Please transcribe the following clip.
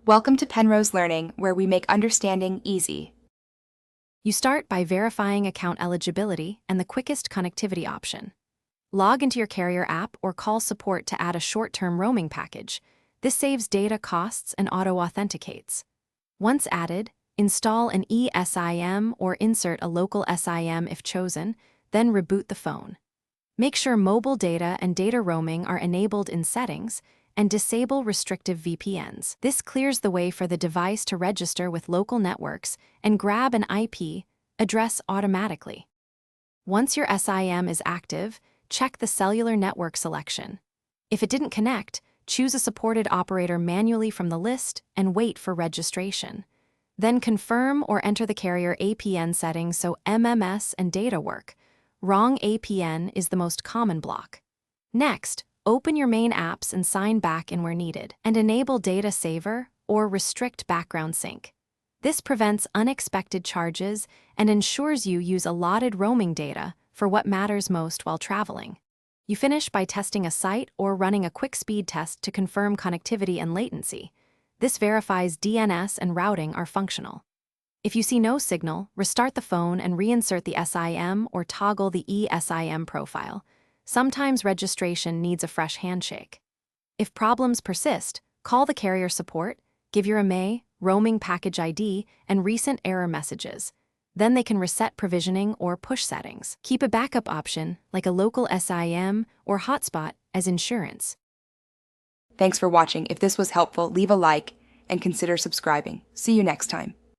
Welcome to Penrose Learning, where we make understanding easy. You start by verifying account eligibility and the quickest connectivity option. Log into your carrier app or call support to add a short-term roaming package. This saves data costs and auto-authenticates. Once added, install an eSIM or insert a local SIM if chosen, then reboot the phone. Make sure mobile data and data roaming are enabled in settings, and disable restrictive VPNs. This clears the way for the device to register with local networks and grab an IP address automatically. Once your SIM is active, check the cellular network selection. If it didn't connect, choose a supported operator manually from the list and wait for registration. Then confirm or enter the carrier APN settings so MMS and data work. Wrong APN is the most common block. Next, open your main apps and sign back in where needed, and enable Data Saver or restrict background sync. This prevents unexpected charges and ensures you use allotted roaming data for what matters most while traveling. You finish by testing a site or running a quick speed test to confirm connectivity and latency. This verifies DNS and routing are functional. If you see no signal, restart the phone and reinsert the SIM or toggle the eSIM profile. Sometimes registration needs a fresh handshake. If problems persist, call the carrier support, give your MA, roaming package ID, and recent error messages. Then they can reset provisioning or push settings. Keep a backup option, like a local SIM or hotspot, as insurance. Thanks for watching. If this was helpful, leave a like and consider subscribing. See you next time.